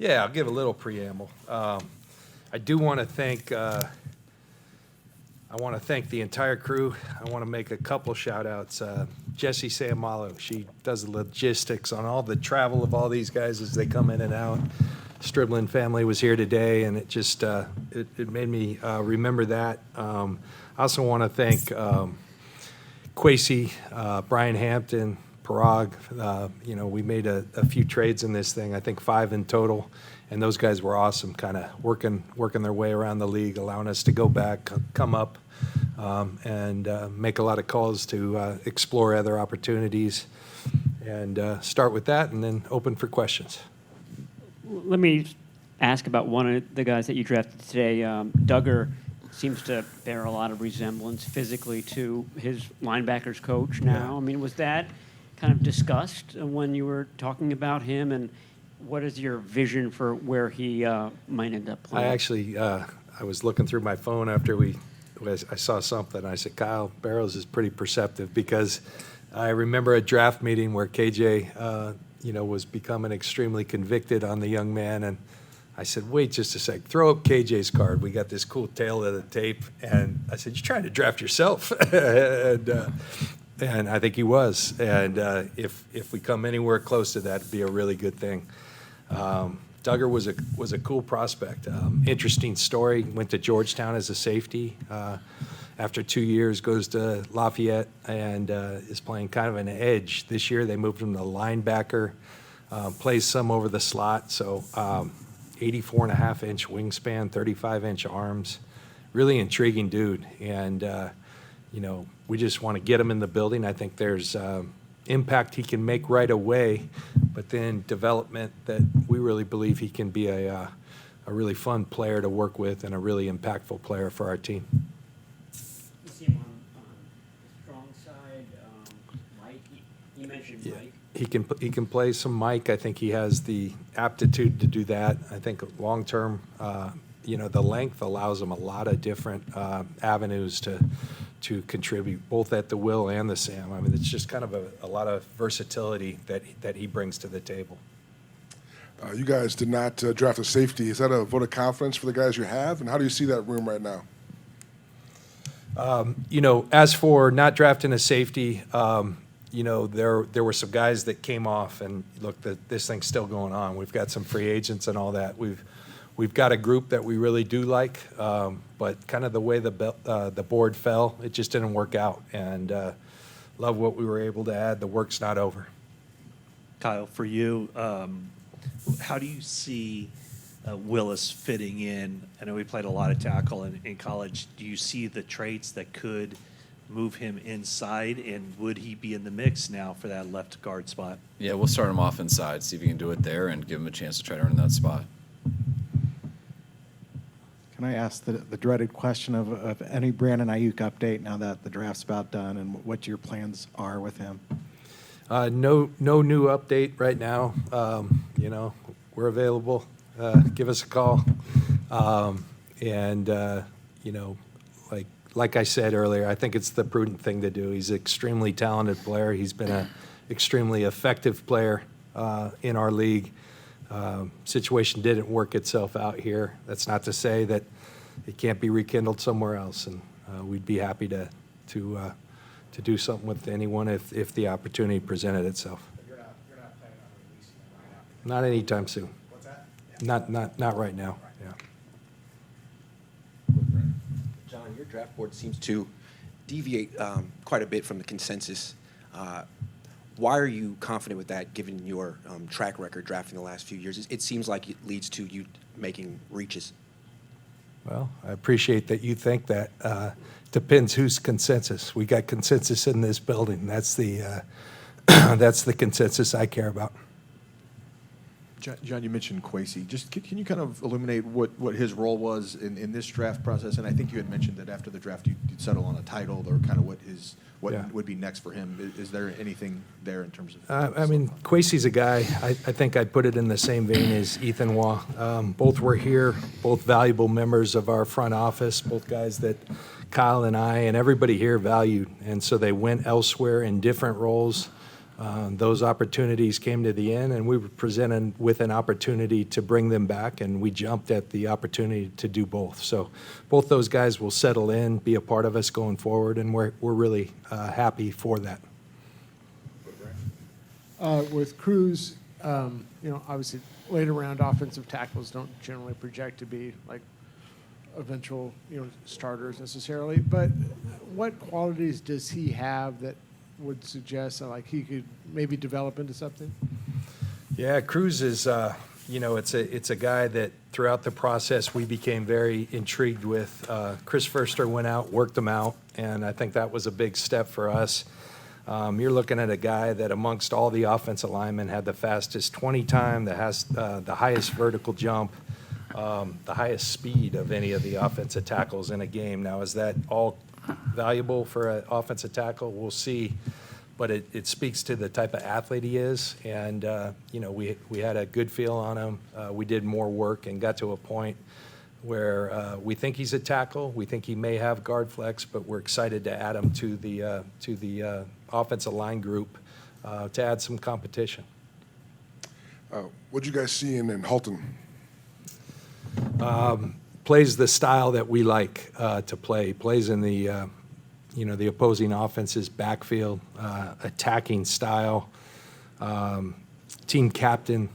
Yeah, I'll give a little preamble. I do want to thank the entire crew. I want to make a couple shout outs. Jessie Samalo, she does the logistics on all the travel of all these guys as they come in and out. Striblin family was here today, and it just it made me remember that. I also want to thank Quasey, Brian Hampton, Parag. We made a few trades in this thing, I think 5 in total, and those guys were awesome, kind of working their way around the league, allowing us to go back, come up, and make a lot of calls to explore other opportunities. And start with that and then open for questions. Let me ask about one of the guys that you drafted today. Duggar seems to bear a lot of resemblance physically to his linebackers coach now. Yeah. I mean, was that kind of discussed when you were talking about him, and what is your vision for where he might end up playing? I actually, I was looking through my phone after I saw something. I said, Kyle Barrows is pretty perceptive, because I remember a draft meeting where KJ, was becoming extremely convicted on the young man, and I said, wait just a sec, throw up KJ's card. We got this cool tail of the tape, and I said, you're trying to draft yourself. And I think he was. And if we come anywhere close to that, it'd be a really good thing. Duggar was a cool prospect. Interesting story. Went to Georgetown as a safety. After 2 years, goes to Lafayette and is playing kind of an edge. This year, they moved him to linebacker. Plays some over the slot. So 84.5-inch wingspan, 35-inch arms. Really intriguing dude. And we just want to get him in the building. I think there's impact he can make right away, but then development that we really believe he can be a really fun player to work with and a really impactful player for our team. You see him on the strong side, Mike. You mentioned Mike. He can play some Mike. I think he has the aptitude to do that. I think long term, the length allows him a lot of different avenues to contribute, both at the will and the Sam. I mean, it's just kind of a lot of versatility that he brings to the table. You guys did not draft a safety. Is that a vote of confidence for the guys you have? And how do you see that room right now? As for not drafting a safety, there were some guys that came off, and look, this thing's still going on. We've got some free agents and all that. We've got a group that we really do like, but kind of the way the board fell, it just didn't work out. And love what we were able to add. The work's not over. Kyle, for you, how do you see Willis fitting in? I know he played a lot of tackle in college. Do you see the traits that could move him inside, and would he be in the mix now for that left guard spot? Yeah, we'll start him off inside, see if he can do it there, and give him a chance to try to earn that spot. Can I ask the dreaded question of any Brandon Aiyuk update now that the draft's about done, and what your plans are with him? No new update right now. We're available. Give us a call. Like I said earlier, I think it's the prudent thing to do. He's an extremely talented player. He's been an extremely effective player in our league. Situation didn't work itself out here. That's not to say that it can't be rekindled somewhere else, and we'd be happy to do something with anyone if the opportunity presented itself. But you're not planning on releasing him right after? Not anytime soon. What's that? Not right now. Yeah. John, your draft board seems to deviate quite a bit from the consensus. Why are you confident with that, given your track record drafting the last few years? It seems like it leads to you making reaches. Well, I appreciate that you think that. Depends whose consensus. We got consensus in this building. That's the that's the consensus I care about. John, you mentioned Quasey. Just can you kind of illuminate what his role was in this draft process? And I think you had mentioned that after the draft you'd settle on a title, or kind of what would be next for him. Is there anything there in terms of? Quasey's a guy. I think I'd put it in the same vein as Ethan Waugh. Both were here, both valuable members of our front office, both guys that Kyle and I and everybody here valued. And so they went elsewhere in different roles. Those opportunities came to the end, and we were presented with an opportunity to bring them back, and we jumped at the opportunity to do both. So both those guys will settle in, be a part of us going forward, and we're really happy for that. With Cruz, obviously later round offensive tackles don't generally project to be like eventual, starters necessarily. But what qualities does he have that would suggest that, like, he could maybe develop into something? Yeah, Cruz is, it's a guy that throughout the process we became very intrigued with. Chris Furster went out, worked him out, and I think that was a big step for us. You're looking at a guy that amongst all the offensive linemen had the fastest 20 time, that has the highest vertical jump, the highest speed of any of the offensive tackles in a game. Now, is that all valuable for an offensive tackle? We'll see. But it speaks to the type of athlete he is. And, we had a good feel on him. We did more work and got to a point where we think he's a tackle. We think he may have guard flex, but we're excited to add him to the offensive line group to add some competition. What'd you guys see in Halton? Plays the style that we like to play. Plays in the the opposing offense's backfield, attacking style, team captain,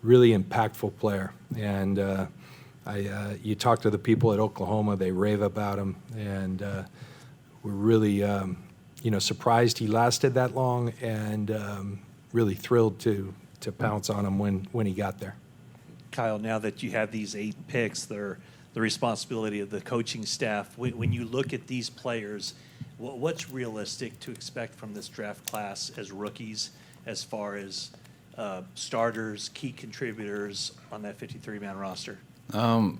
really impactful player. And you talk to the people at Oklahoma, they rave about him, and we're really surprised he lasted that long, and really thrilled to pounce on him when he got there. Kyle, now that you have these 8 picks, they're the responsibility of the coaching staff. When you look at these players, what's realistic to expect from this draft class as rookies, as far as starters, key contributors on that 53-man roster? I'm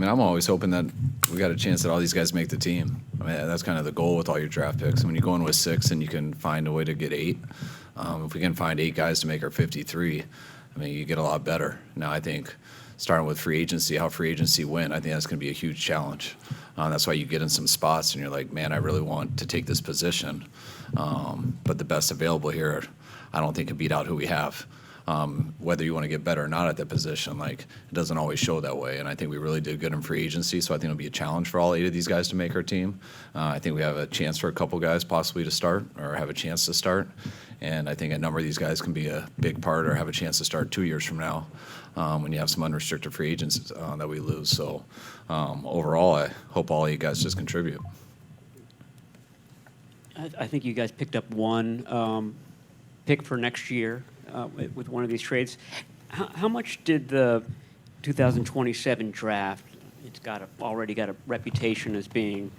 always hoping that we got a chance that all these guys make the team. That's kind of the goal with all your draft picks. When you go in with 6 and you can find a way to get 8, if we can find 8 guys to make our 53, you get a lot better. Now, I think starting with free agency, how free agency went, I think that's going to be a huge challenge. That's why you get in some spots and you're like, man, I really want to take this position. But the best available here, I don't think can beat out who we have. Whether you want to get better or not at that position, it doesn't always show that way. And I think we really did good in free agency, so I think it'll be a challenge for all 8 of these guys to make our team. I think we have a chance for a couple guys possibly to start or have a chance to start. And I think a number of these guys can be a big part or have a chance to start 2 years from now when you have some unrestricted free agents that we lose. So overall, I hope all of you guys just contribute. I think you guys picked up one pick for next year with one of these trades. How much did the 2027 draft, it's already got a reputation as being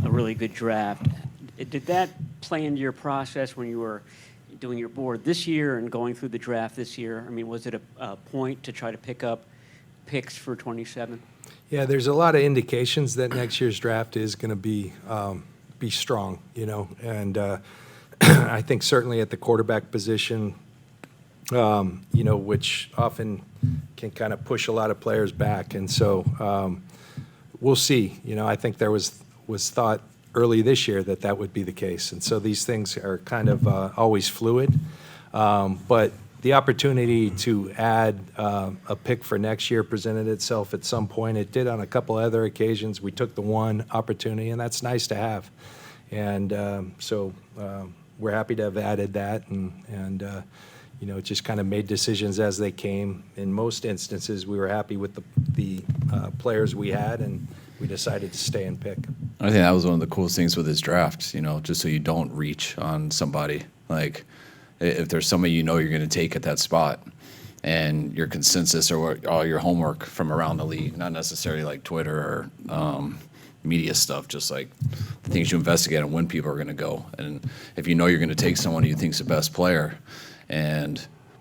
a really good draft, did that play into your process when you were doing your board this year and going through the draft this year? Was it a point to try to pick up picks for 27? Yeah, there's a lot of indications that next year's draft is going to be strong, and I think certainly at the quarterback position, which often can kind of push a lot of players back, and so we'll see. I think there was thought early this year that would be the case, and so these things are kind of always fluid. But the opportunity to add a pick for next year presented itself at some point. It did on a couple other occasions. We took the one opportunity, and that's nice to have. And so we're happy to have added that, and just kind of made decisions as they came. In most instances, we were happy with the players we had, and we decided to stay and pick. I think that was one of the coolest things with this draft, just so you don't reach on somebody. If there's somebody you're going to take at that spot, and your consensus or all your homework from around the league, not necessarily like Twitter or media stuff, just like the things you investigate on when people are going to go. And if you know you're going to take someone you think's the best player,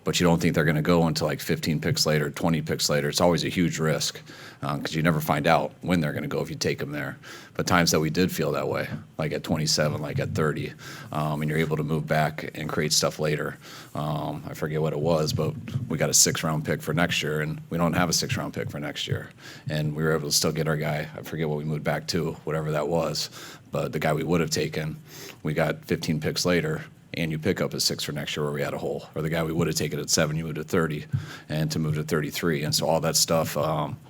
but you don't think they're going to go until 15 picks later, 20 picks later, it's always a huge risk because you never find out when they're going to go if you take them there. But times that we did feel that way, like at 27, like at 30, and you're able to move back and create stuff later. I forget what it was, but we got a 6th-round pick for next year, and we don't have a 6th-round pick for next year. And we were able to still get our guy. I forget what we moved back to, whatever that was. But the guy we would have taken, we got 15 picks later, and you pick up a 6 for next year where we had a hole, or the guy we would have taken at 7, you moved to 30, and to move to 33. And so all that stuff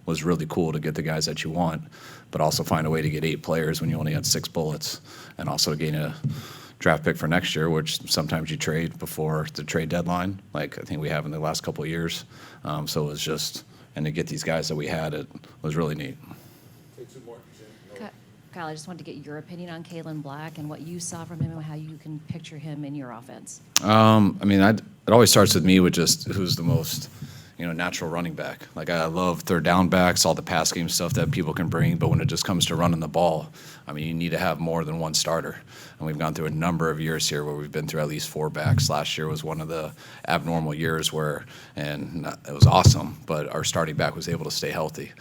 was really cool to get the guys that you want, but also find a way to get 8 players when you only had 6 bullets, and also gain a draft pick for next year, which sometimes you trade before the trade deadline, like I think we have in the last couple of years. So it was just, and to get these guys that we had, it was really neat. Kyle, I just wanted to get your opinion on Kalen Black and what you saw from him and how you can picture him in your offense. I mean, it always starts with me with just who's the most, natural running back. Like, I love third down backs, all the pass game stuff that people can bring, but when it just comes to running the ball, I mean, you need to have more than one starter. And we've gone through a number of years here where we've been through at least 4 backs. Last year was one of the abnormal years where, it was awesome, but our starting back was able to stay healthy.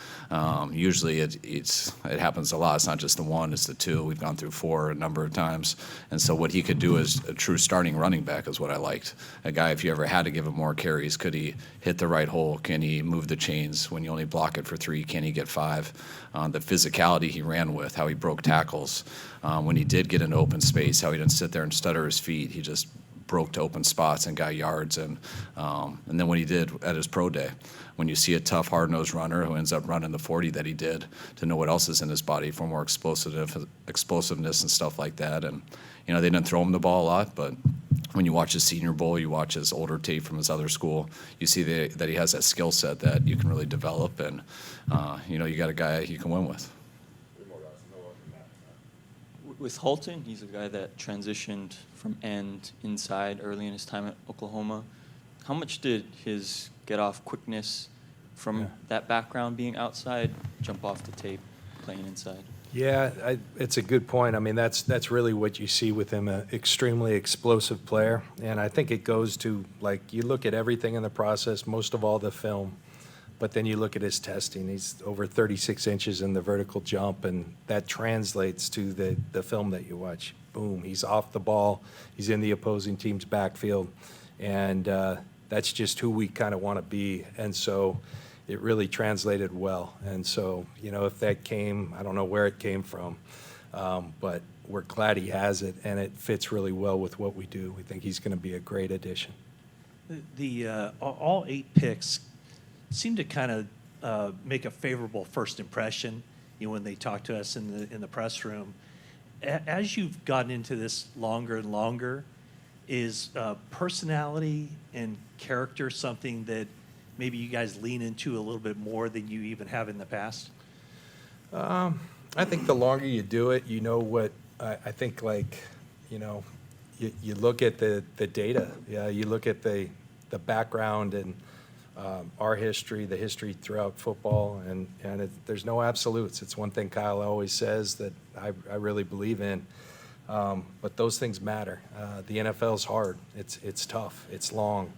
Usually it happens a lot. It's not just the 1, it's the 2. We've gone through 4 a number of times. And so what he could do as a true starting running back is what I liked. A guy, if you ever had to give him more carries, could he hit the right hole? Can he move the chains? When you only block it for 3, can he get 5? The physicality he ran with, how he broke tackles. When he did get into open space, how he didn't sit there and stutter his feet. He just broke to open spots and got yards. And then what he did at his pro day, when you see a tough, hard-nosed runner who ends up running the 40 that he did, to know what else is in his body for more explosiveness and stuff like that. And, they didn't throw him the ball a lot, but when you watch his Senior Bowl, you watch his older tape from his other school, you see that he has that skill set that you can really develop, and, you got a guy you can win with. With Halton, he's a guy that transitioned from end inside early in his time at Oklahoma. How much did his get-off quickness from that background being outside jump off the tape playing inside? Yeah, it's a good point. I mean, that's really what you see with him, an extremely explosive player. And I think it goes to, like, you look at everything in the process, most of all the film, but then you look at his testing. He's over 36 inches in the vertical jump, and that translates to the film that you watch. Boom, he's off the ball. He's in the opposing team's backfield, and that's just who we kind of want to be. And so it really translated well. And so, if that came, I don't know where it came from, but we're glad he has it, and it fits really well with what we do. We think he's going to be a great addition. All 8 picks seem to kind of make a favorable first impression, when they talk to us in the press room. As you've gotten into this longer and longer, is personality and character something that maybe you guys lean into a little bit more than you even have in the past? I think the longer you do it, what I think, like, you look at the data. Yeah, you look at the background and our history, the history throughout football, and there's no absolutes. It's one thing Kyle always says that I really believe in, but those things matter. The NFL's hard. It's tough. It's long.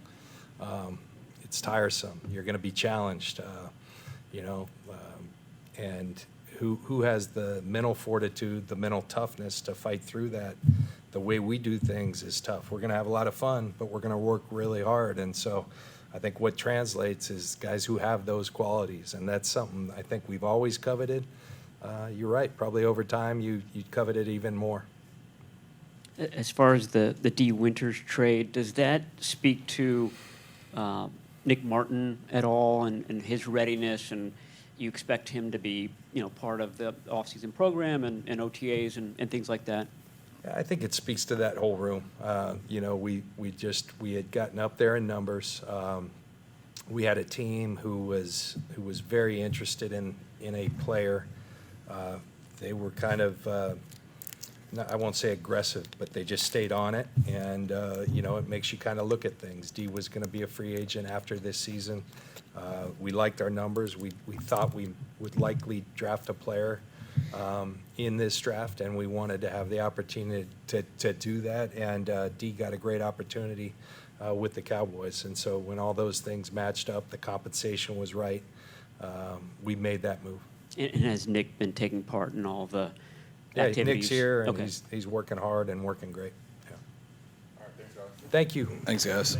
It's tiresome. You're going to be challenged, and who has the mental fortitude, the mental toughness to fight through that. The way we do things is tough. We're going to have a lot of fun, but we're going to work really hard. And so I think what translates is guys who have those qualities, and that's something I think we've always coveted. You're right. Probably over time, you'd covet it even more. As far as the D. Winters trade, does that speak to Nick Martin at all and his readiness, and you expect him to be part of the offseason program and OTAs and things like that? Yeah, I think it speaks to that whole room. We had gotten up there in numbers. We had a team who was very interested in a player. They were kind of I won't say aggressive, but they just stayed on it. And, it makes you kind of look at things. D was going to be a free agent after this season. We liked our numbers. We thought we would likely draft a player in this draft, and we wanted to have the opportunity to do that. And D got a great opportunity with the Cowboys. And so when all those things matched up, the compensation was right, we made that move. And has Nick been taking part in all the Yeah, activities? Nick's here, and Okay. he's working hard and working great. Yeah. All right, thanks, guys. Thank you. Thanks, guys.